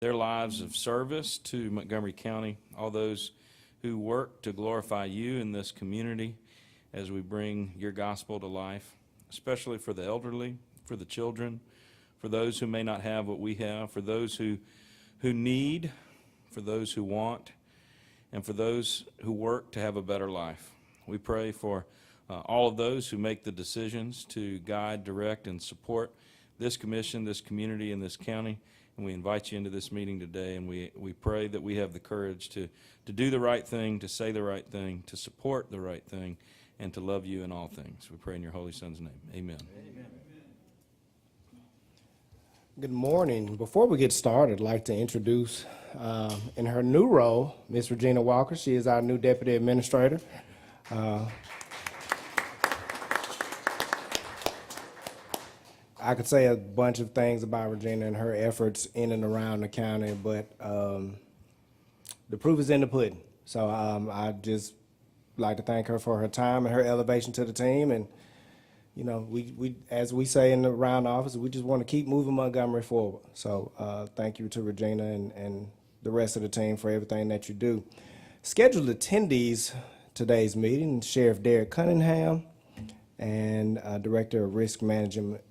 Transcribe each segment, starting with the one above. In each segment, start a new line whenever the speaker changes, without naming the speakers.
their lives of service to Montgomery County, all those who work to glorify you in this community as we bring your gospel to life, especially for the elderly, for the children, for those who may not have what we have, for those who need, for those who want, and for those who work to have a better life. We pray for all of those who make the decisions to guide, direct, and support this commission, this community, and this county. And we invite you into this meeting today, and we pray that we have the courage to do the right thing, to say the right thing, to support the right thing, and to love you in all things. We pray in your Holy Son's name. Amen. Amen.
Good morning. Before we get started, I'd like to introduce, in her new role, Ms. Regina Walker. She is our new Deputy Administrator. I could say a bunch of things about Regina and her efforts in and around the county, but the proof is in the pudding. So I just like to thank her for her time and her elevation to the team. And, you know, we as we say in the round office, we just want to keep moving Montgomery forward. So thank you to Regina and the rest of the team for everything that you do. Scheduled attendees today's meeting, Sheriff Derek Cunningham and Director of Risk Management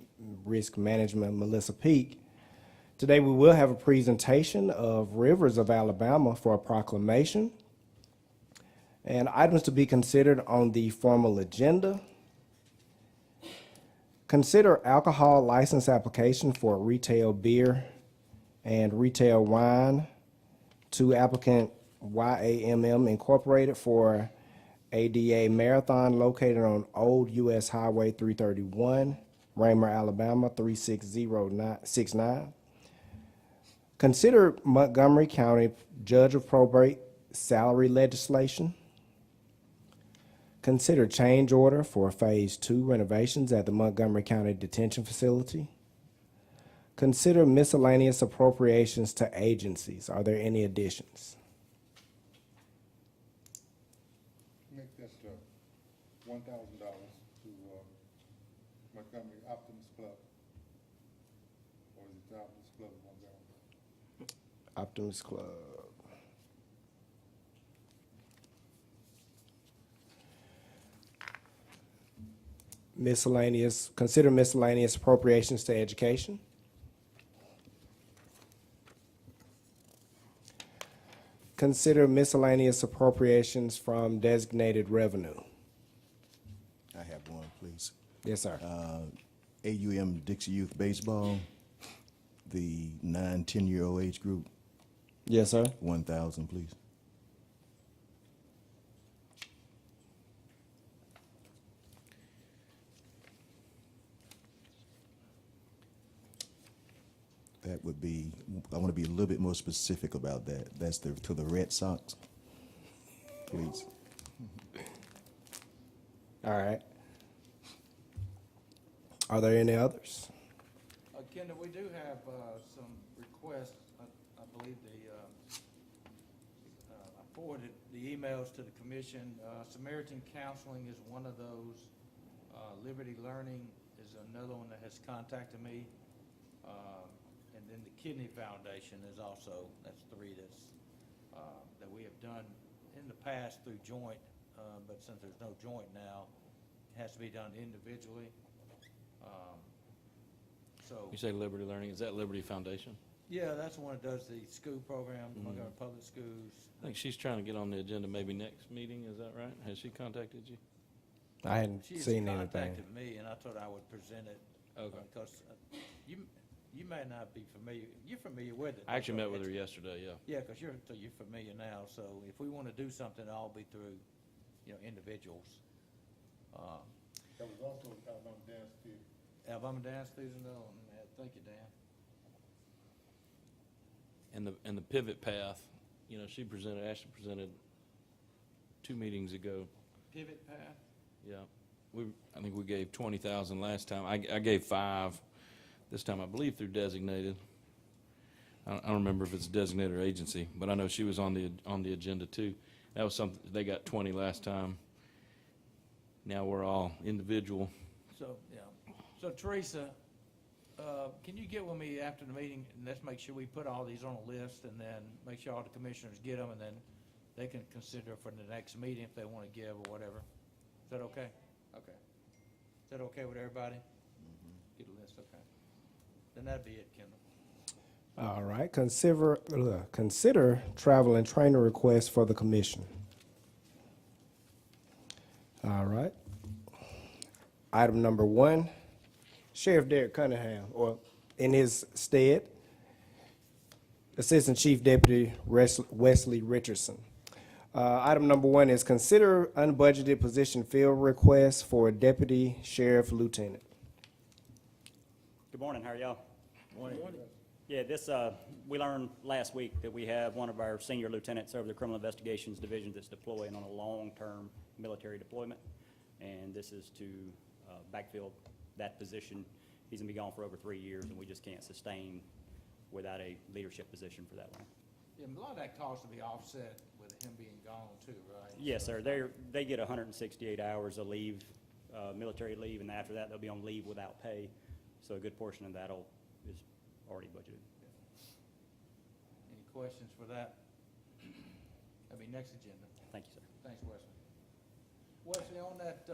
Melissa Peak. Today we will have a presentation of Rivers of Alabama for a proclamation and items to be considered on the formal agenda. Consider alcohol license application for retail beer and retail wine to applicant YAMM Incorporated for ADA Marathon located on Old US Highway 331, Raymer, Alabama 36069. Consider Montgomery County Judge of Probate salary legislation. Consider change order for Phase 2 renovations at the Montgomery County Detention Facility. Consider miscellaneous appropriations to agencies. Are there any additions?
Make that $1,000 to Montgomery Optimist Club. Or is it the Optimist Club of Montgomery?
Optimist Club. Consider miscellaneous appropriations to education. Consider miscellaneous appropriations from designated revenue.
I have one, please.
Yes, sir.
AUM Dixie Youth Baseball, the 9-10-year-old age group.
Yes, sir.
1,000, please. That would be, I want to be a little bit more specific about that. That's to the Red Sox, please.
All right. Are there any others?
Kendall, we do have some requests. I believe I forwarded the emails to the commission. Samaritan Counseling is one of those. Liberty Learning is another one that has contacted me. And then the Kidney Foundation is also, that's three that we have done in the past through joint, but since there's no joint now, it has to be done individually. So
You say Liberty Learning, is that Liberty Foundation?
yeah, that's the one that does the school program, Montgomery Public Schools.
I think she's trying to get on the agenda maybe next meeting, is that right? Has she contacted you?
I hadn't
She's
seen anything.
contacted me, and I thought I would present it.
Okay.
Because you may not be familiar. You're familiar with it.
I actually met with her yesterday, yeah.
Yeah, because you're familiar now. So if we want to do something, it'll all be through, individuals.
That was also Alabama Dance Theater.
Alabama Dance Theater, thank you, Dan.
And the pivot path, Ashley presented 2 meetings ago.
Pivot Path.
Yeah, I think we gave 20,000 last time. I gave 5 this time, I believe through designated. I don't remember if it's designated or agency, but I know she was on the agenda too. That was something, they got 20 last time. Now we're all individual.
So, yeah. So Teresa, can you get with me after the meeting, and let's make sure we put all these on a list, and then make sure all the commissioners get them, and then they can consider for the next meeting if they want to give or whatever. Is that okay? Okay. Is that okay with everybody? Get a list, okay. Then that'd be it, Kendall.
All right, consider travel and training requests for the commission. All right. Item number 1, Sheriff Derek Cunningham, or in his stead, Assistant Chief Deputy Wesley Richardson. Item number 1 is consider unbudgeted position field request for Deputy Sheriff Lieutenant.
Good morning, how are y'all? Morning. Yeah, we learned last week that we have one of our senior lieutenants over the Criminal Investigations Division that's deploying on a long-term military deployment, and this is to backfill that position. He's gonna be gone for over 3 years, and we just can't sustain without a leadership position for that long.
Yeah, a lot of that cost will be offset with him being gone too, right?
Yes, sir, they get 168 hours of leave, military leave, and after that, they'll be on leave without pay, so a good portion of that is already budgeted.
Any questions for that? That'll be next agenda.
Thank you, sir.
Thanks, Wesley. Wesley, on that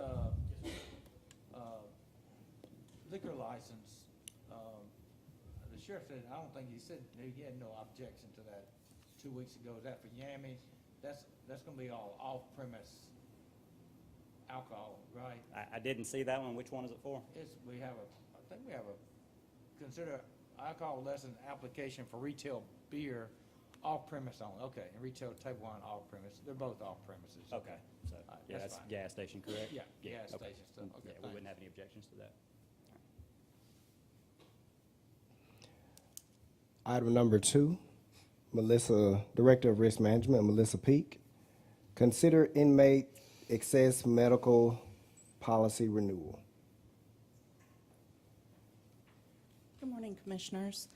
liquor license, the sheriff said, I don't think he said, he had no objection to that 2 weeks ago. Is that for Yami? That's gonna be all off-premise alcohol, right?
I didn't see that one. Which one is it for?
I think we have a, consider alcohol license application for retail beer off-premise only. Okay, and retail table wine off-premise. They're both off-premises.
Okay, so,
All right,
yeah,
that's
that's
fine.
gas station, correct?
Yeah, gas
okay.
station stuff. Okay,
Yeah, we
thanks.
wouldn't have any objections to that.
Item number 2, Director of Risk Management, Melissa Peak. Consider inmate excess medical policy renewal.
Good morning, Commissioners.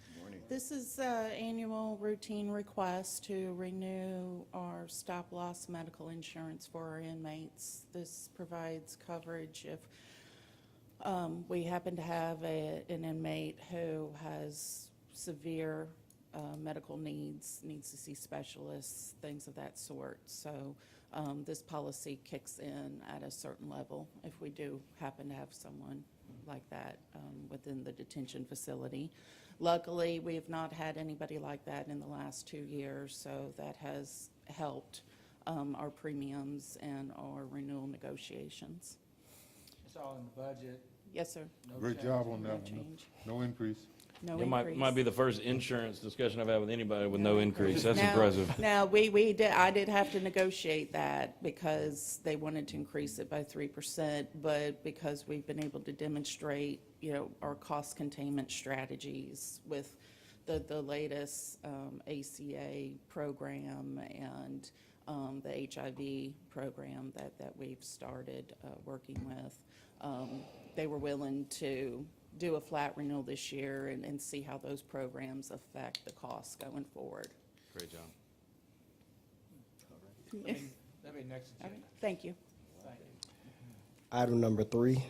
This is an annual routine request to renew our stop-loss medical insurance for our inmates. This provides coverage if we happen to have an inmate who has severe medical needs to see specialists, things of that sort. So this policy kicks in at a certain level if we do happen to have someone like that within the detention facility. Luckily, we have not had anybody like that in the last 2 years, so that has helped our premiums and our renewal negotiations.
It's all in the budget.
Yes, sir.
No
Great
change.
job on
No
that one.
change.
No increase.
No
It
increase.
might be the first insurance discussion I've had with anybody with no increase. That's
Now-
impressive.
Now, I did have to negotiate that because they wanted to increase it by 3%, but because we've been able to demonstrate, our cost containment strategies with the latest ACA program and the HIV program that we've started working with, they were willing to do a flat renewal this year and see how those programs affect the costs going forward.
Great job.
That'll be next
All right,
agenda.
thank you.
Thank you.
Item number 3,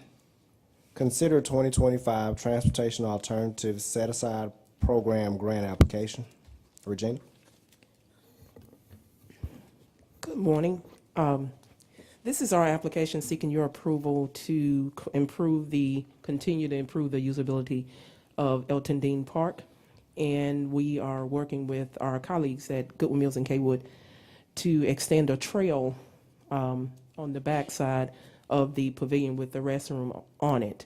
consider 2025 Transportation Alternatives Set-Aside Program Grant Application. Regina?
Good morning. This is our application seeking your approval to continue to improve the usability of Elton Dean Park. And we are working with our colleagues at Goodwin Mills and Kaywood to extend a trail on the backside of the pavilion with the restroom on it.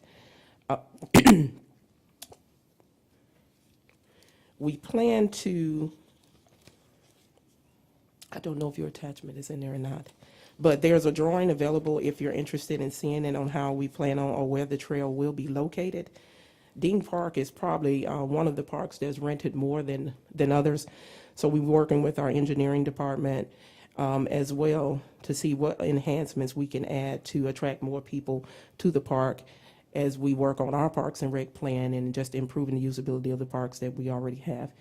We plan to, I don't know if your attachment is in there or not, but there's a drawing available if you're interested in seeing it on how we plan on or where the trail will be located. Dean Park is probably one of the parks that's rented more than others. So we're working with our engineering department as well to see what enhancements we can add to attract more people to the park as we work on our Parks and Rec plan and just improving the usability of the parks that we already have.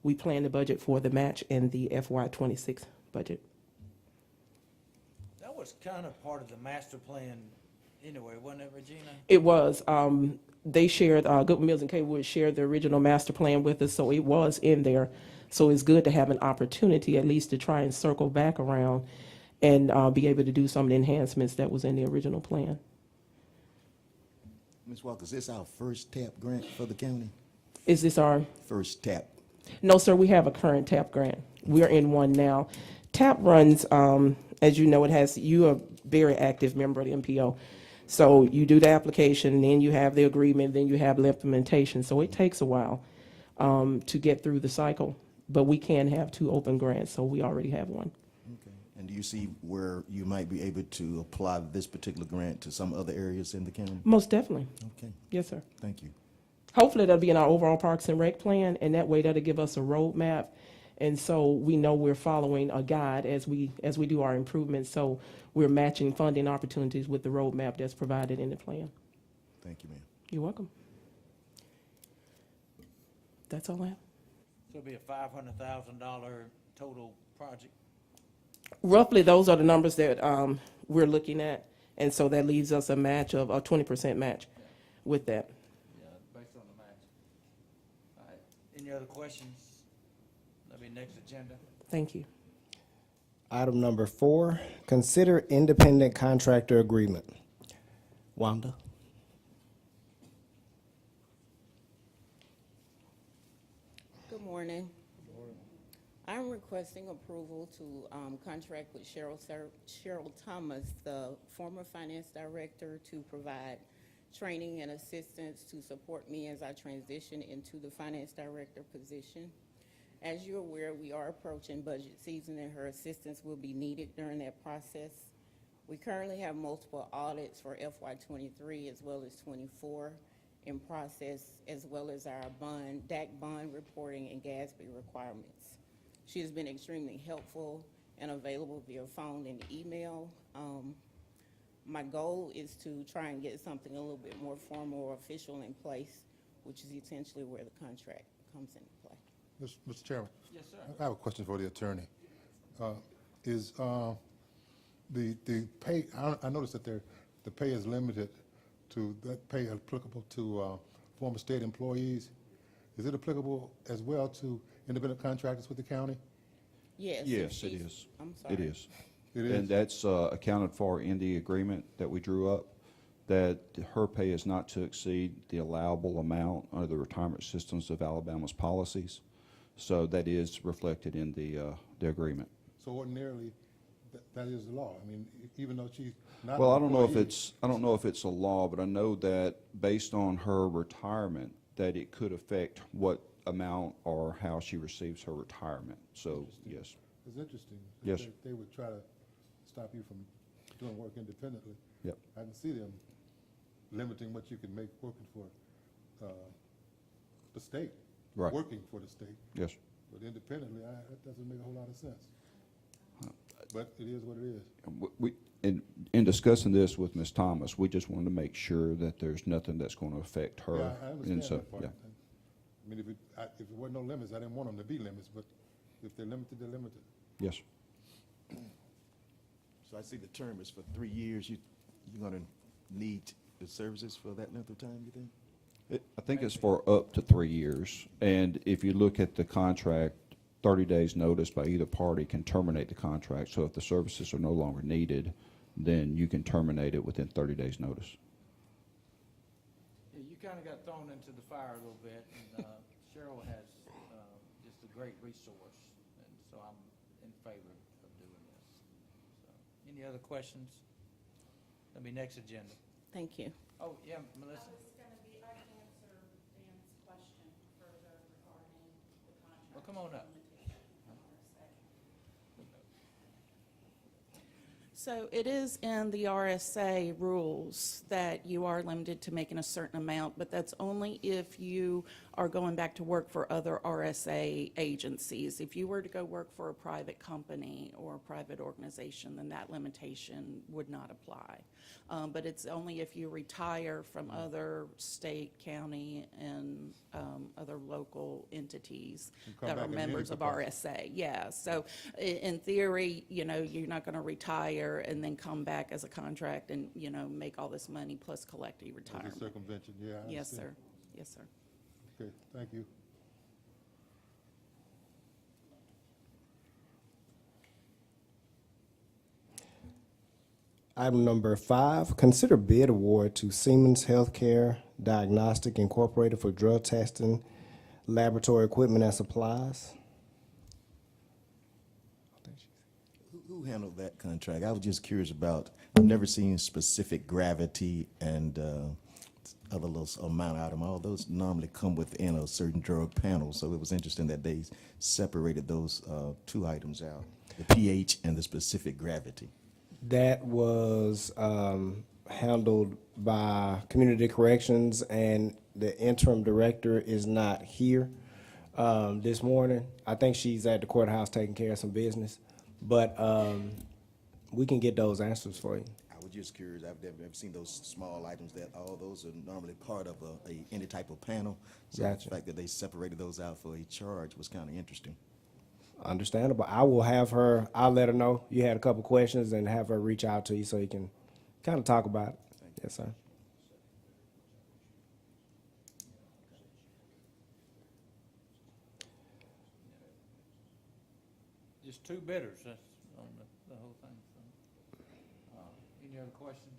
We plan the budget for the match in the FY26 budget.
That was kind of part of the master plan Anyway, wasn't it Regina?
It was, they shared, Goodman Mills and Kaywood shared the original master plan with us, so it was in there. So it's good to have an opportunity at least to try and circle back around and be able to do some of the enhancements that was in the original plan.
Ms. Walker, is this our first TAP grant for the county?
Is this our,
First TAP.
no, sir, we have a current TAP grant. We're in one now. TAP runs, as you know, you're a very active member of the MPO. So you do the application, then you have the agreement, then you have the implementation. So it takes a while to get through the cycle. But we can have 2 open grants, so we already have one.
Okay. And do you see where you might be able to apply this particular grant to some other areas in the county?
Most definitely.
Okay,
Yes, sir.
thank you.
Hopefully that'll be in our overall Parks and Rec plan, and that way that'll give us a roadmap. And so we know we're following a guide as we do our improvements. So we're matching funding opportunities with the roadmap that's provided in the plan.
Thank you, ma'am.
You're welcome. That's all I have.
So it'll be a $500,000 total project.
Roughly, those are the numbers that we're looking at. And so that leaves us a match of a 20% match with that.
Yeah, based on the match. All right, any other questions? That'll be next agenda.
Thank you.
Item number 4, consider independent contractor agreement. Wanda?
Good morning. I'm requesting approval to contract with Cheryl Thomas, the former finance director, to provide training and assistance to support me as I transition into the finance director position. As you're aware, we are approaching budget season and her assistance will be needed during that process. We currently have multiple audits for FY23 as well as 24 in process, as well as our DAC bond reporting and GASB requirements. She has been extremely helpful and available via phone and email. My goal is to try and get something a little bit more formal or official in place, which is essentially where the contract comes into play.
Mr. Chairman,
Yes, sir.
I have a question for the attorney. Is the pay, I noticed that the pay is limited to, that pay applicable to former state employees. Is it applicable as well to independent contractors with the county?
Yes.
Yes, it is.
I'm sorry.
It is.
It is?
And that's accounted for in the agreement that we drew up, that her pay is not to exceed the allowable amount under the retirement systems of Alabama's policies. So that is reflected in the agreement.
So ordinarily, that is the law. I mean, even though she's not.
Well,
an
I don't know if
employee.
it's a law, but I know that based on her retirement, that it could affect what amount or how she receives her retirement. So, yes.
It's interesting.
Yes.
They would try to stop you from doing work independently.
Yep.
I can see them limiting what you can make working for the state.
Right.
Working for the state.
Yes.
But independently, that doesn't make a whole lot of sense. But it is what it is.
In discussing this with Ms. Thomas, we just wanted to make sure that there's nothing that's going to affect her.
Yeah, I
And
understand
so,
that part.
yeah.
I mean, if there were no limits, I didn't want them to be limits, but if they're limited, they're limited.
Yes.
So I see the term is for 3 years. You're gonna need the services for that length of time, you think?
I think it's for up to 3 years. And if you look at the contract, 30 days notice by either party can terminate the contract. So if the services are no longer needed, then you can terminate it within 30 days notice.
Yeah, you kind of got thrown into the fire a little bit, and Cheryl has just a great resource, and so I'm in favor of doing this. So, any other questions? That'll be next agenda.
Thank you.
Oh, yeah, Melissa?
I can answer Dan's question further regarding the contract.
Well, come on up.
So it is in the RSA rules that you are limited to making a certain amount, but that's only if you are going back to work for other RSA agencies. If you were to go work for a private company or a private organization, then that limitation would not apply. But it's only if you retire from other state, county, and other local entities
come
that
back
are
in any
members of
capacity.
RSA. Yeah, so in theory, you know, you're not going to retire and then come back as a contract and, you know, make all this money plus collect your
As a
retirement.
circumvention, yeah, I
Yes,
understand.
sir. Yes, sir.
Okay, thank you.
Item number 5, consider bid award to Siemens Healthcare Diagnostic Incorporated for drug testing, laboratory equipment and supplies.
Who handled that contract? I was just curious about, I've never seen specific gravity and other little amount item. All those normally come within a certain drug panel, so it was interesting that they separated those two items out, the pH and the specific gravity.
That was handled by Community Corrections, and the interim director is not here this morning. I think she's at the courthouse taking care of some business, but we can get those answers for you.
I was just curious. I've never seen those small items that all those are normally part of any type of panel. So
Gotcha.
the fact that they separated those out for a charge was kind of interesting.
Understandable. I will have her, I'll let her know you had a couple questions and have her reach out to you so you can kind of talk about it. Yes, sir.
Just two bidders, that's on the whole thing, so. Any other questions?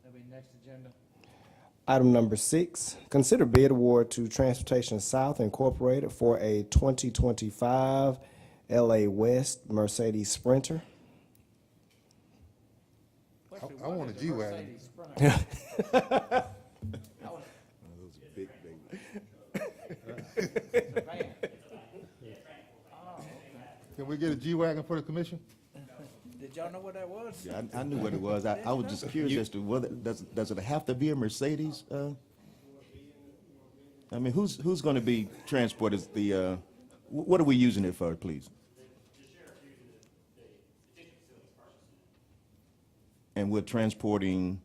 That'll be next agenda.
Item number 6, consider bid award to Transportation South Incorporated for a 2025 LA West Mercedes Sprinter.
Question,
I
what
want a
is a
G-Wagon.
Mercedes Sprinter?
Those big, big.
It's a van.
Can we get a G-Wagon for the commission?
Did y'all know what that was?
Yeah, I knew what it was. I was just curious as to whether, does it have to be a Mercedes? I mean, who's going to be transported the, what are we using it for, please? And we're transporting.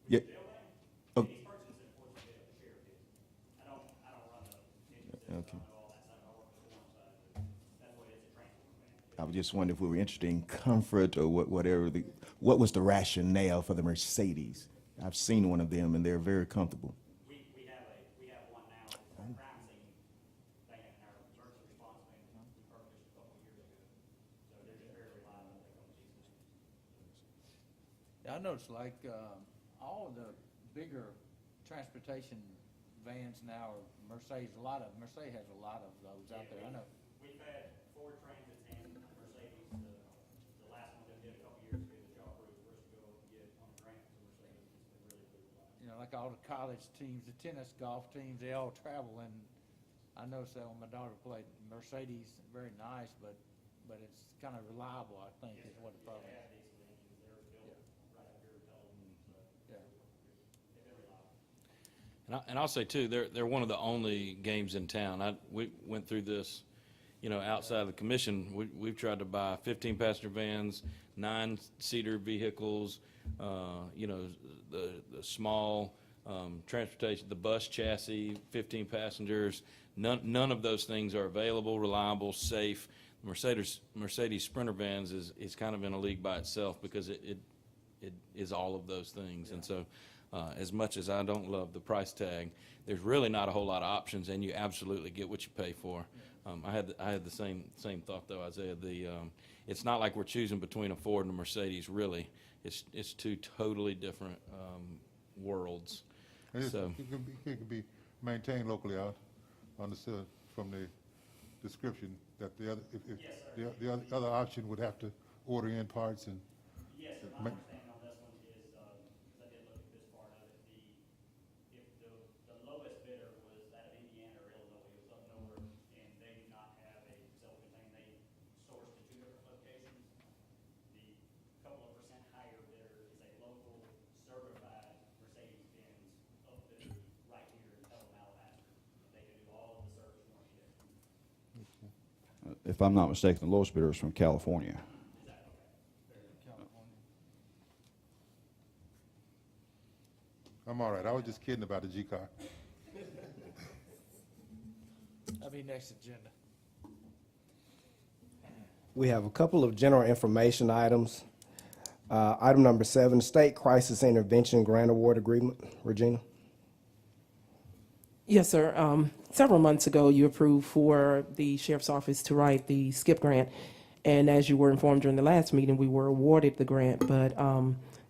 Yeah. Oh. Okay. I was just wondering if we were interested in comfort or whatever what was the rationale for the Mercedes? I've seen one of them and they're very comfortable.
We have one now, it's our crime scene van, our emergency response van, we purchased a couple of years ago. So they're just very reliable, they come with seats.
Yeah, I noticed like, all of the bigger transportation vans now are Mercedes, Mercedes has a lot of those out there, I know.
We've had Ford Transits and Mercedes, the last one that we did a couple years ago, the job group first to go and get on the grant to Mercedes, it's been really, really reliable.
You know, like all the college teams, the tennis, golf teams, they all travel, and I noticed that when my daughter played Mercedes, very nice, but it's kind of reliable, I think, is what the problem is.
And I'll say too, they're one of the only games in town. We went through this, you know, outside of the commission. We've tried to buy 15 passenger vans, 9-seater vehicles, you know, the small transportation, the bus chassis, 15 passengers. None of those things are available, reliable, safe. Mercedes Sprinter vans is kind of in a league by itself because it is all of those things. And so, as much as I don't love the price tag, there's really not a whole lot of options, and you absolutely get what you pay for. I had the same thought though, Isaiah. It's not like we're choosing between a Ford and a Mercedes. Really, it's two totally different worlds.
And
So
it can be maintained locally, I understood from the description that the other, if the other option would have to order in parts and.
Yes, sir, my understanding on this one is, because I did look at this part of it, if the lowest bidder was out of Indiana or Illinois, it was up north, and they do not have a self-contained, they sourced to two different locations. The couple of percent higher bidder is a local certified Mercedes-Benz
if I'm not mistaken, the lowest bidder is from California.
I'm all right. I was just kidding about the G car.
That'll be next agenda.
We have a couple of general information items. Item number 7, State Crisis Intervention Grant Award Agreement. Regina?
Yes, sir. Several months ago, you approved for the sheriff's office to write the SCIP grant. And as you were informed during the last meeting, we were awarded the grant. But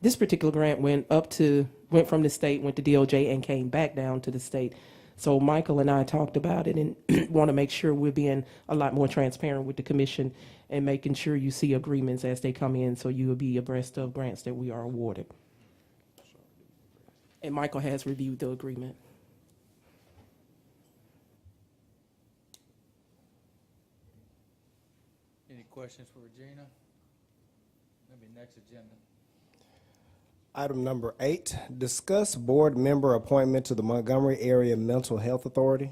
this particular grant went from the state, went to DOJ, and came back down to the state. So Michael and I talked about it and want to make sure we're being a lot more transparent with the commission and making sure you see agreements as they come in, so you will be abreast of grants that we are awarded. And Michael has reviewed the agreement.
Any questions for Regina? That'll be next agenda.
Item number 8, discuss board member appointment to the Montgomery Area Mental Health Authority.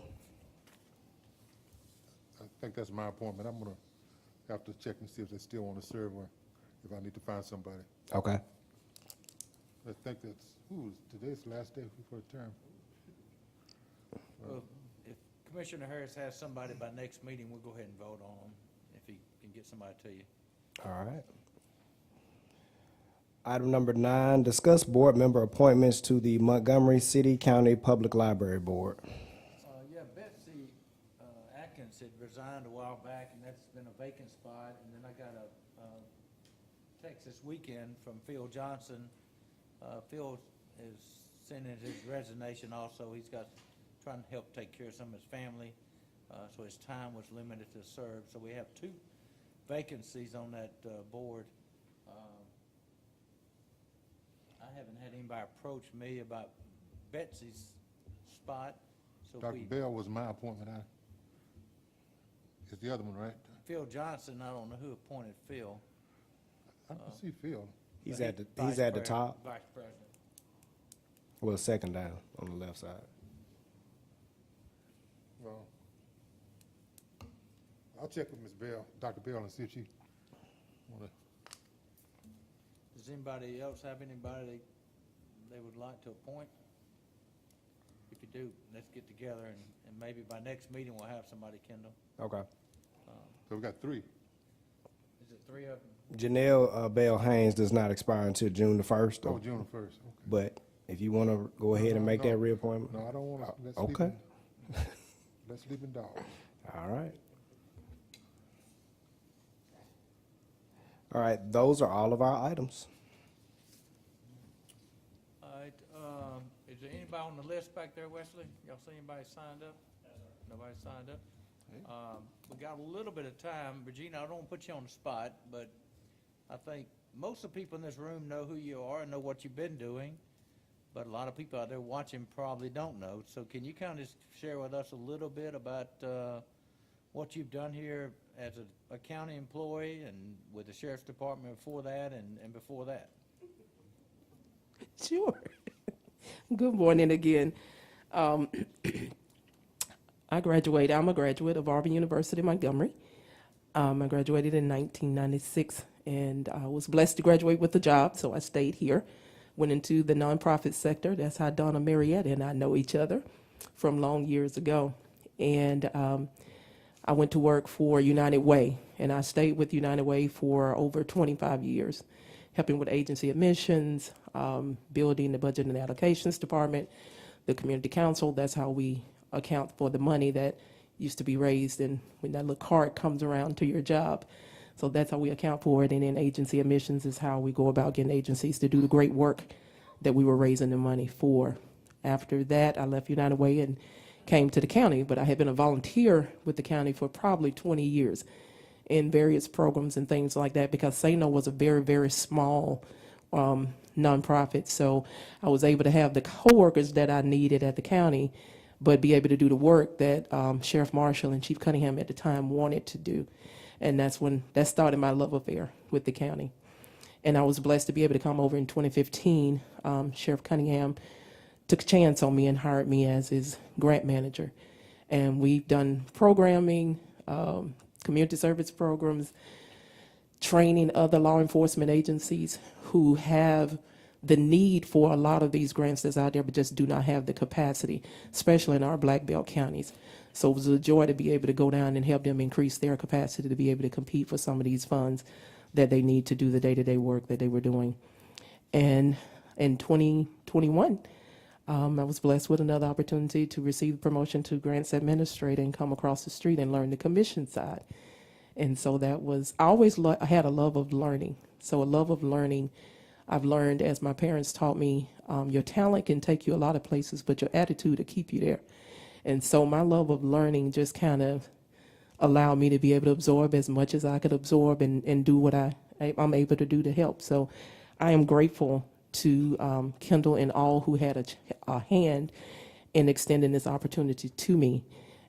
I think that's my appointment. I'm gonna have to check and see if they still want to serve or if I need to find somebody.
Okay.
I think that's, today's the last day for the term.
Well, if Commissioner Harris has somebody by next meeting, we'll go ahead and vote on them, if he can get somebody to you.
All right. Item number 9, discuss board member appointments to the Montgomery City County Public Library Board.
Yeah, Betsy Atkins had resigned a while back, and that's been a vacant spot. And then I got a text this weekend from Phil Johnson. Phil is sending his resignation also. He's trying to help take care of some of his family, so his time was limited to serve. So we have 2 vacancies on that board. I haven't had anybody approach me about Betsy's spot, so
Dr. Bell was my appointment. It's the other one, right?
Phil Johnson, I don't know who appointed Phil.
I don't see Phil.
He's
But
at the
Vice
he's at the
President-
top.
Vice President.
Well, second down on the left side.
Well, I'll check with Ms. Bell, Dr. Bell, and see if she wanna.
Does anybody else have anybody they would like to appoint? If you do, let's get together and maybe by next meeting we'll have somebody, Kendall.
Okay.
So we got 3.
Is it 3 of them?
Janelle Bell Haynes does not expire until June the 1st.
Oh, June 1st, okay.
But if you want to go ahead and make that reappointment.
No, I don't wanna, let's
Okay.
Let's sleeping dog.
All right. All right, those are all of our items.
All right, is there anybody on the list back there, Wesley? Y'all see anybody signed up? Nobody signed up? We got a little bit of time. Regina, I don't want to put you on the spot, but I think most of the people in this room know who you are and know what you've been doing, but a lot of people out there watching probably don't know. So can you kind of just share with us a little bit about what you've done here as a county employee and with the Sheriff's Department before that and before that?
Sure. Good morning again. I'm a graduate of Auburn University, Montgomery. I graduated in 1996, and I was blessed to graduate with a job, so I stayed here. Went into the nonprofit sector. That's how Donna Marietta and I know each other from long years ago. And I went to work for United Way, and I stayed with United Way for over 25 years, helping with agency admissions, building the budget and allocations department, the community council. That's how we account for the money that used to be raised, and when that little card comes around to your job. So that's how we account for it. And then agency admissions is how we go about getting agencies to do the great work that we were raising the money for. After that, I left United Way and came to the county, but I had been a volunteer with the county for probably 20 years in various programs and things like that, because SANO was a very, very small nonprofit. So I was able to have the coworkers that I needed at the county, but be able to do the work that Sheriff Marshall and Chief Cunningham at the time wanted to do. And that started my love affair with the county. And I was blessed to be able to come over in 2015. Sheriff Cunningham took a chance on me and hired me as his grant manager. And we've done programming, community service programs, training other law enforcement agencies who have the need for a lot of these grants that's out there, but just do not have the capacity, especially in our Black Belt counties. So it was a joy to be able to go down and help them increase their capacity to be able to compete for some of these funds that they need to do the day-to-day work that they were doing. And in 2021, I was blessed with another opportunity to receive promotion to grants administrator and come across the street and learn the commission side. And so that was, I always I had a love of learning. So a love of learning, I've learned, as my parents taught me, your talent can take you a lot of places, but your attitude will keep you there. And so my love of learning just kind of allowed me to be able to absorb as much as I could absorb and do what I'm able to do to help. So I am grateful to Kendall and all who had a hand in extending this opportunity to me.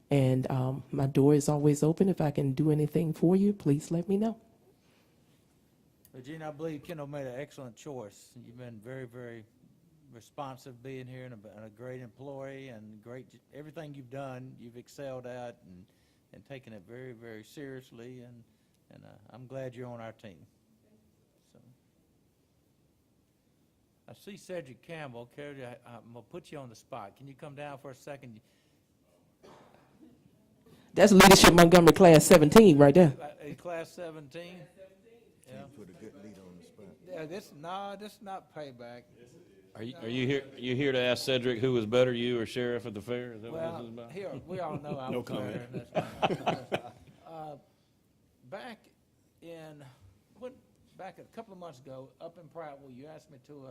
And my door is always open. If I can do anything for you, please let me know.
Regina, I believe Kendall made an excellent choice. You've been very, very responsive being here and a great employee and everything you've done, you've excelled at and taken it very, very seriously. And I'm glad you're on our team. So I see Cedric Campbell. Carrie, I'm going to put you on the spot. Can you come down for a second?
That's Leadership Montgomery Class 17 right there.
Class 17? Yeah.
Put a good leader on the spot.
Yeah, this is not payback.
Are you here to ask Cedric who was better, you or sheriff at the fair? Is that what this
Well,
is about?
here, we all know I
No
was
comment.
better. Back a couple of months ago, up in Prattville, you asked me to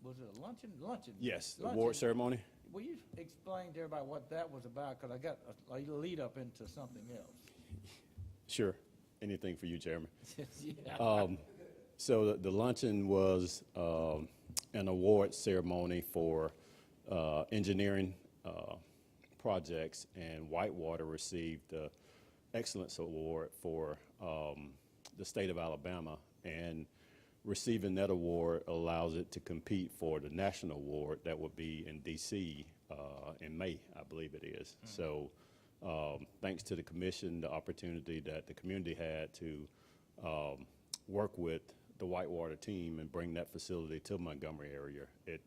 was it a luncheon?
Yes, the
Luncheon.
award ceremony.
Will you explain to everybody what that was about? Because I got a lead up into something else.
Sure, anything for you, Chairman.
Yeah.
So the luncheon was an award ceremony for engineering projects, and Whitewater received the Excellence Award for the state of Alabama, and receiving that award allows it to compete for the national award that would be in D.C. In May, I believe it is. Mm-hmm. So thanks to the commission, the opportunity that the community had to work with the Whitewater team and bring that facility to Montgomery area, it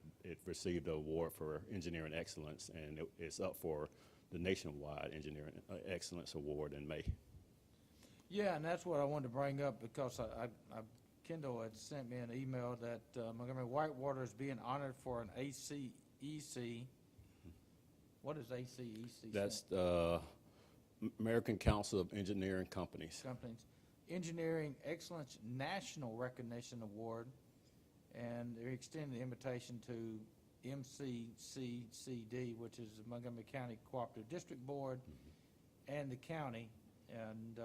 received the award for engineering excellence, and it's up for the nationwide engineering excellence award in May.
Yeah, and that's what I wanted to bring up because Kendall had sent me an email that Montgomery Whitewater is being honored for an ACEC. What is ACEC?
That's the American Council of Engineering Companies.
Engineering Excellence National Recognition Award, and they're extending the invitation to MCCCD, which is the Montgomery County Cooperative District Board, and the county, and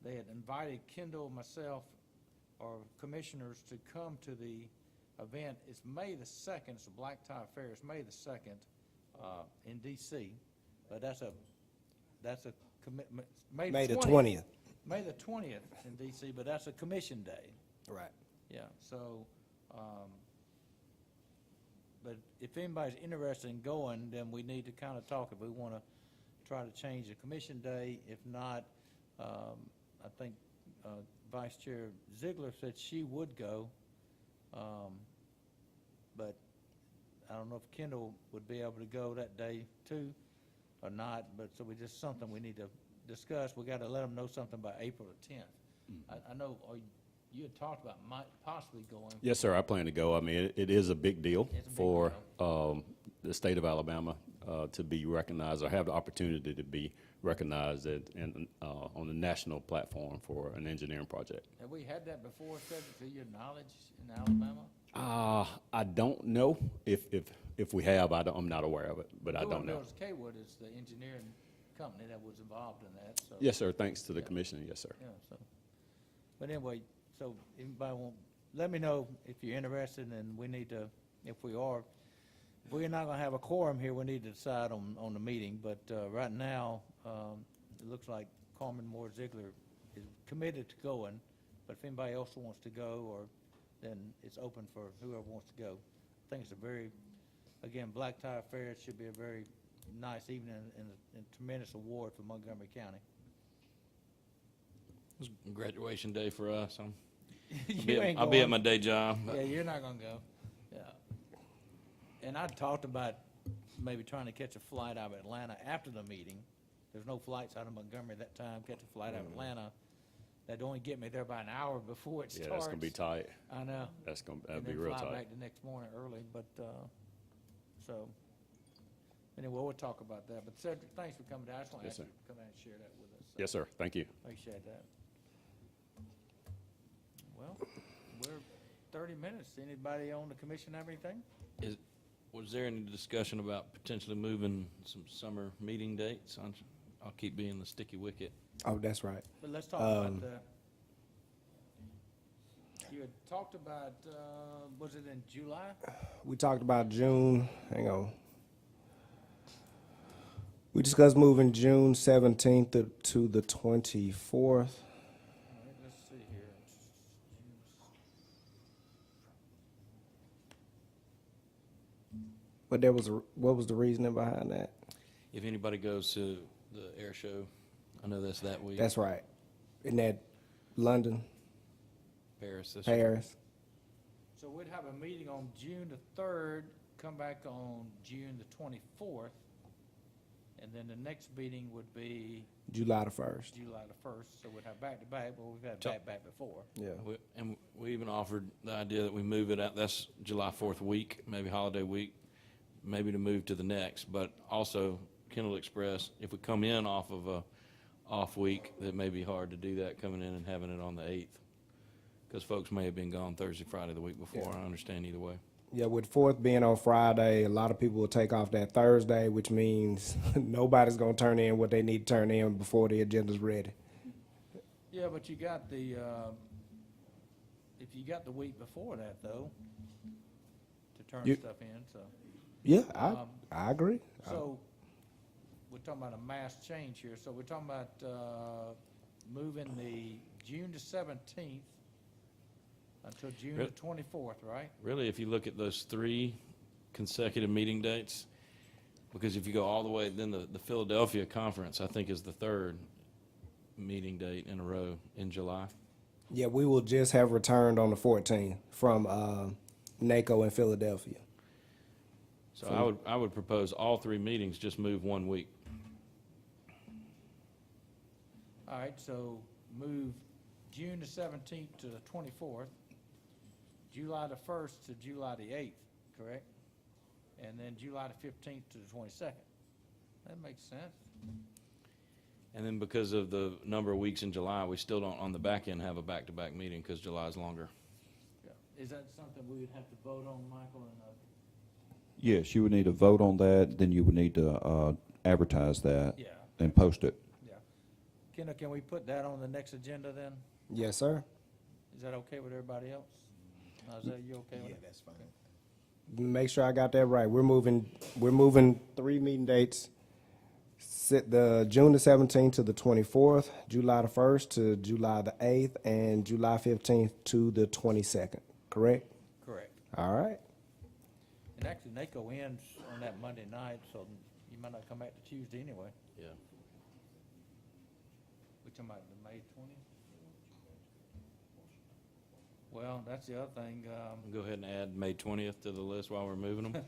they had invited Kendall, myself, or commissioners to come to the event. It's May the 2nd. It's a black tie affair. It's May the 2nd in D.C., but that's a commitment. May the 20th. May the 20th in D.C., but that's a commission day.
Right.
Yeah, so, but if anybody's interested in going, then we need to kind of talk if we want to try to change the commission day. If not, I think Vice Chair Ziegler said she would go, but I don't know if Kendall would be able to go that day too or not, but so it's just something we need to discuss. We got to let them know something by April the 10th. I know you had talked about possibly going.
Yes, sir, I plan to go. I mean, it is a big deal
It's a big
for the state of Alabama to be recognized or have the opportunity to be recognized on the national platform for an engineering project.
Have we had that before, Cedric, to your knowledge in Alabama?
I don't know if we have. I'm not aware of it, but I don't know.
Kaywood is the engineering company that was involved in that. So.
Yes, sir. Thanks to the commission. Yes, sir.
Yeah. So, but anyway, so anybody want, let me know if you're interested, and we need to, if we're not going to have a quorum here, we need to decide on the meeting. But right now, it looks like Carmen Moore Ziegler is committed to going. But if anybody else wants to go, then it's open for whoever wants to go. I think it's a very, again, black tie affair. It should be a very nice evening and a tremendous award for Montgomery County.
It was graduation day for us.
You ain't
I'll be at
going.
my day job. but-
Yeah, you're not gonna go. Yeah. And I talked about maybe trying to catch a flight out of Atlanta after the meeting. There's no flights out of Montgomery that time, catch a flight out of Atlanta. That'd only get me there by an hour before it
Yeah,
starts.
that's gonna be tight.
I know.
That'd be real
And then fly
tight.
back the next morning early, but, so, anyway, we'll talk about that. But Cedric, thanks for coming down. I just want to
Yes,
ask you
sir.
to come down and share that with us. So
Yes, sir. Thank you.
Appreciate that. Well, we're 30 minutes. Anybody on the commission have anything?
Was there any discussion about potentially moving some summer meeting dates? I'll keep being the sticky wicket.
Oh, that's right.
But let's talk about you had talked about, was it in July?
We talked about June, hang on. We discussed moving June 17th to the 24th.
All right, let's see here.
But what was the reasoning behind that?
If anybody goes to the air show, I know that's that week.
That's right. Isn't that London,
Paris this year.
Paris?
So we'd have a meeting on June the 3rd, come back on June the 24th, and then the next meeting would be
July the 1st.
July the 1st. So we'd have back-to-back, but we've had
So-
back-to-back before.
Yeah.
And we even offered the idea that we move it out, that's July 4th week, maybe holiday week, maybe to move to the next. But also, Kendall expressed, if we come in off of a off week, that may be hard to do that, coming in and having it on the 8th. Because folks may have been gone Thursday, Friday the week before. I understand either way.
Yeah, with 4th being on Friday, a lot of people will take off that Thursday, which means nobody's gonna turn in what they need to turn in before the agenda's ready.
Yeah, but you got the, if you got the week before that, though, to turn
You-
stuff in, so.
Yeah,
Um,
I agree.
So, we're talking about a mass change here, so we're talking about, moving the June the 17th until June the
Really?
24th, right?
Really, if you look at those 3 consecutive meeting dates, because if you go all the way, then the Philadelphia conference, I think, is the 3rd meeting date in a row in July.
Yeah, we will just have returned on the 14th from NACO in Philadelphia.
So I would propose all 3 meetings just move 1 week.
All right, so move June the 17th to the 24th, July the 1st to July the 8th, correct? And then July the 15th to the 22nd. That makes sense.
And then because of the number of weeks in July, we still don't, on the back end, have a back-to-back meeting because July's longer.
Yeah. Is that something we would have to vote on, Michael, and,
Yes, you would need to vote on that, then you would need to advertise that
yeah,
and post it.
yeah. Kendall, can we put that on the next agenda then?
Yes, sir.
Is that okay with everybody else? Is that, you okay with it?
that's fine.
Make sure I got that right. We're moving 3 meeting dates. Set the June the 17th to the 24th, July the 1st to July the 8th, and July 15th to the 22nd, correct?
Correct.
All right.
And actually, NACO ends on that Monday night, so you might not come back to Tuesday anyway.
Yeah.
We're talking about the May 20th? Well, that's the other thing,
Go ahead and add May 20th to the list while we're moving them.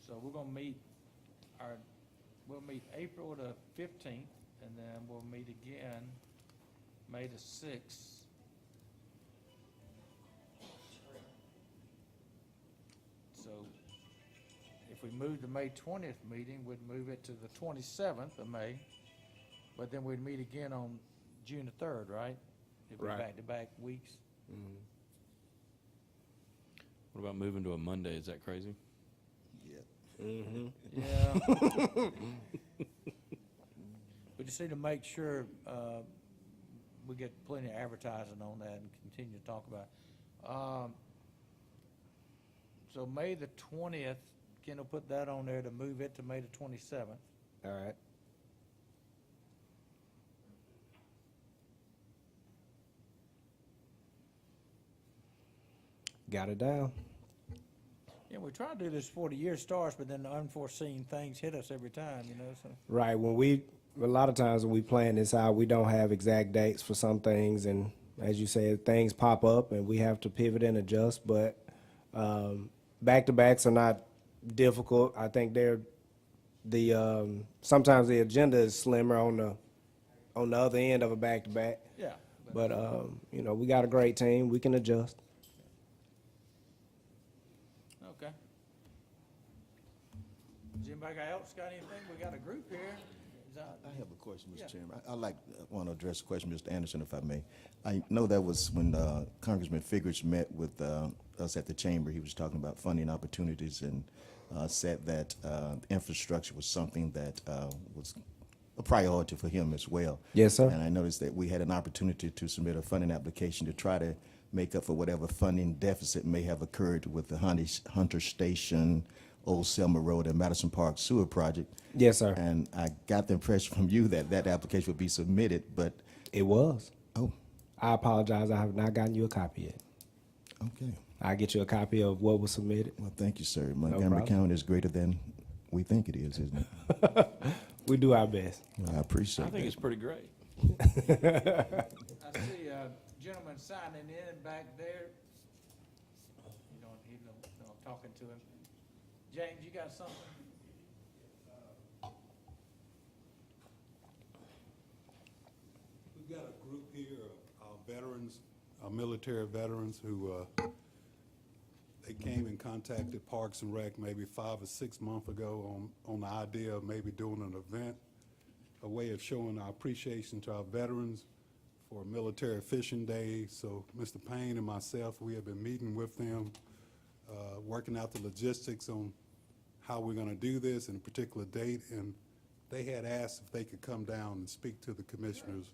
so we're gonna meet we'll meet April the 15th, and then we'll meet again May the 6th. So if we move the May 20th meeting, we'd move it to the 27th of May, but then we'd meet again on June the 3rd, right? It'd be
Right.
back-to-back weeks.
What about moving to a Monday? Is that crazy?
Yeah. We just need to make sure, we get plenty of advertising on that and continue to talk about it. So May the 20th, Kendall put that on there to move it to May the 27th.
All right. Got it down.
Yeah, we try to do this before the year starts, but then the unforeseen things hit us every time, you know, so.
Right, a lot of times when we plan this out, we don't have exact dates for some things, and as you said, things pop up and we have to pivot and adjust, but back-to-backs are not difficult. I think sometimes the agenda is slimmer on the other end of a back-to-back.
Yeah.
But, we got a great team. We can adjust.
Okay. Does anybody else got anything? We got a group here. Is that-
I have a question,
Yeah.
Mr. Chairman. I want to address a question, Mr. Anderson, if I may. I know that was when Congressman Figures met with us at the chamber. He was talking about funding opportunities and said that infrastructure was something that was a priority for him as well.
Yes, sir.
And I noticed that we had an opportunity to submit a funding application to try to make up for whatever funding deficit may have occurred with the Hunter Station, Old Selma Road, and Madison Park Sewer Project.
Yes, sir.
And I got the impression from you that that application would be submitted, but,
It was.
oh,
I apologize. I have not gotten you a copy yet.
okay.
I'll get you a copy of what was submitted.
Well, thank you, sir. Montgomery
problem.
County is greater than we think it is, isn't it?
We do our best.
Well, I appreciate
I think
that.
it's pretty great.
I see a gentleman signing in back there. I'm talking to him. James, you got something?
We've got a group here of veterans, military veterans who, they came and contacted Parks and Rec maybe 5 or 6 months ago on the idea of maybe doing an event, a way of showing our appreciation to our veterans for Military Fishing Day. So Mr. Payne and myself, we have been meeting with them, working out the logistics on how we're gonna do this in a particular date, and they had asked if they could come down and speak to the commissioners,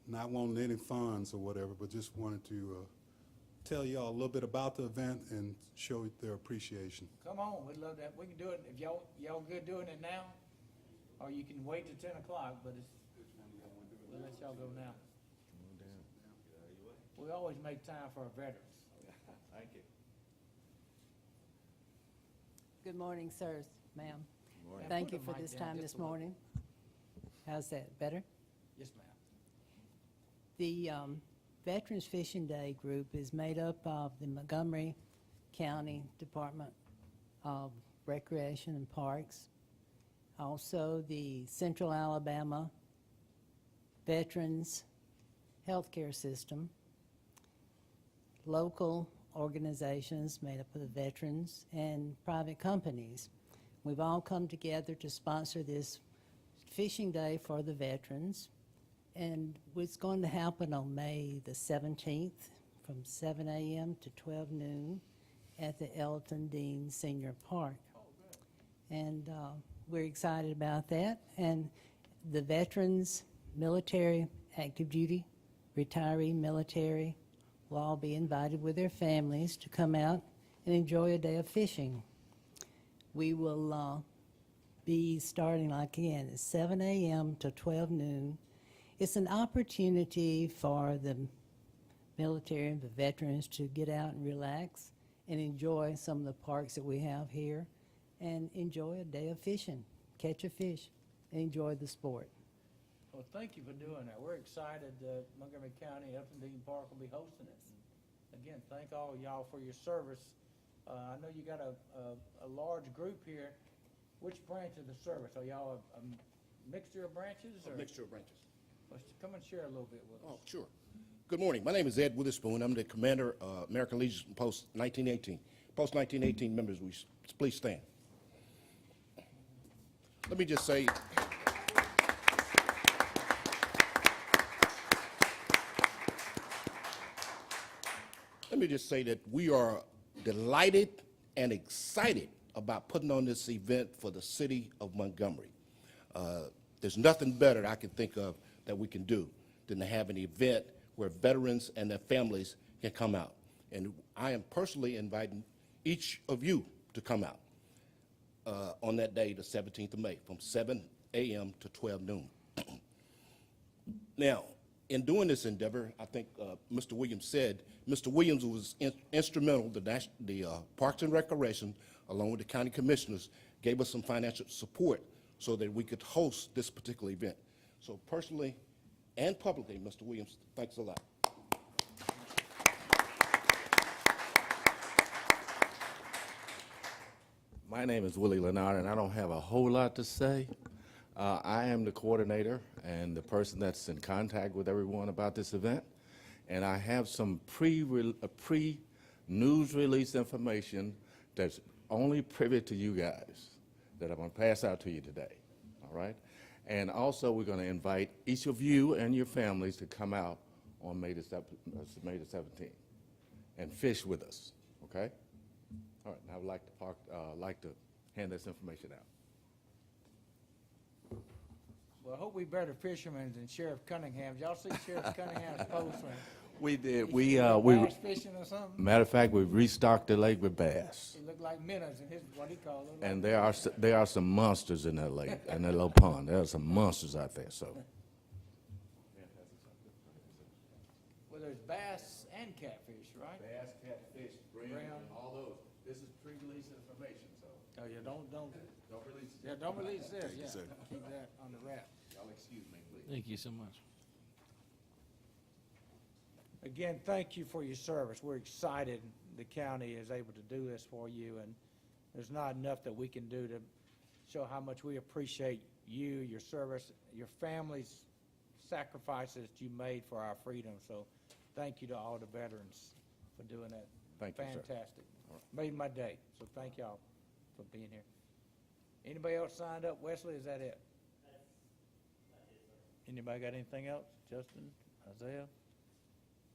not wanting any funds or whatever, but just wanted to tell y'all a little bit about the event and show their appreciation.
Come on, we'd love that. We can do it, if y'all good doing it now, or you can wait till 10 o'clock, but we'll let y'all go now. We always make time for our veterans.
Thank you.
Good morning, sirs, ma'am.
Ma'am,
Thank
put
you
the
for
mic
this
down
time
just
this
a little.
morning. How's that, better?
Yes, ma'am.
The Veterans Fishing Day group is made up of the Montgomery County Department of Recreation and Parks, also the Central Alabama Veterans Healthcare System, local organizations made up of the veterans, and private companies. We've all come together to sponsor this fishing day for the veterans, and it's going to happen on May the 17th from 7 a.m. to 12 noon at the Elton Dean Senior Park. And we're excited about that. And the veterans, military, active duty, retiree, military, will all be invited with their families to come out and enjoy a day of fishing. We will be starting, like again, at 7 a.m. to 12 noon. It's an opportunity for the military and the veterans to get out and relax and enjoy some of the parks that we have here and enjoy a day of fishing, catch a fish, and enjoy the sport.
Well, thank you for doing that. We're excited that Montgomery County, Elton Dean Park will be hosting it. Again, thank all of y'all for your service. I know you got a large group here. Which branch of the service? Are y'all a mixture of branches? Or?
A mixture of branches.
Let's come and share a little bit with us.
Oh, sure. Good morning. My name is Ed Witherspoon. I'm the commander, American Legion Post 1918. Post 1918 members, please stand. Let me just say, that we are delighted and excited about putting on this event for the city of Montgomery. There's nothing better I can think of that we can do than to have an event where veterans and their families can come out. And I am personally inviting each of you to come out on that day, the 17th of May, from 7 a.m. to 12 noon. Now, in doing this endeavor, I think Mr. Williams said, Mr. Williams was instrumental, the Parks and Recreation, along with the county commissioners, gave us some financial support so that we could host this particular event. So personally and publicly, Mr. Williams, thanks a lot.
My name is Willie Leonard, and I don't have a whole lot to say. I am the coordinator and the person that's in contact with everyone about this event, and I have some pre-news release information that's only privy to you guys that I'm going to pass out to you today, all right? And also, we're going to invite each of you and your families to come out on May the 17th and fish with us, okay? All right, and I would like to hand this information out.
Well, I hope we better fishermen than Sheriff Cunningham's. Y'all see Sheriff Cunningham's post when
We did.
bass fishing or something?
Matter of fact, we restocked the lake with bass,
It looked like minnows in his, what he called it.
and there are some monsters in that lake, in that little pond. There are some monsters out there. So,
Well, there's bass and catfish, right?
bass, catfish,
Brown.
all those. This is pre-release information, so
Oh, yeah, don't
release it.
yeah, don't release this,
Thank you,
yeah.
sir.
Keep that on the wrap.
Y'all excuse me, please.
Thank you so much.
Again, thank you for your service. We're excited the county is able to do this for you, and there's not enough that we can do to show how much we appreciate you, your service, your family's sacrifices that you made for our freedom. So thank you to all the veterans for doing that.
Thank you, sir.
Fantastic. Made my day, so thank y'all for being here. Anybody else signed up? Wesley, is that it? Anybody got anything else? Justin, Isaiah?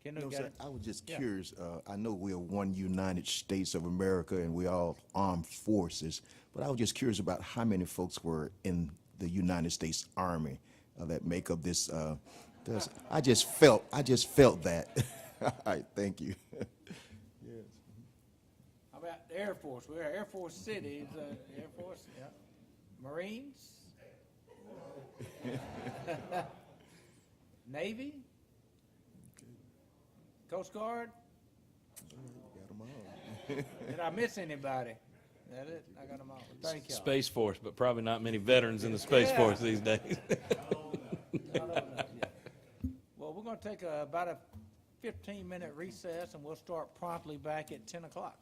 Kendall
No,
got
sir,
it?
I was just
Yeah.
curious, I know we are one United States of America and we all armed forces, but I was just curious about how many folks were in the United States Army that make up this, I just felt that. All right, thank you.
How about the Air Force? We're Air Force City, Air Force, yeah. Marines? Navy? Coast Guard?
Got 'em all.
Did I miss anybody? That it? I got them all. Thank y'all.
Space Force, but probably not many veterans in the Space
Yeah.
Force these days.
I don't know yet. Well, we're going to take about a 15-minute recess, and we'll start promptly back at 10 o'clock.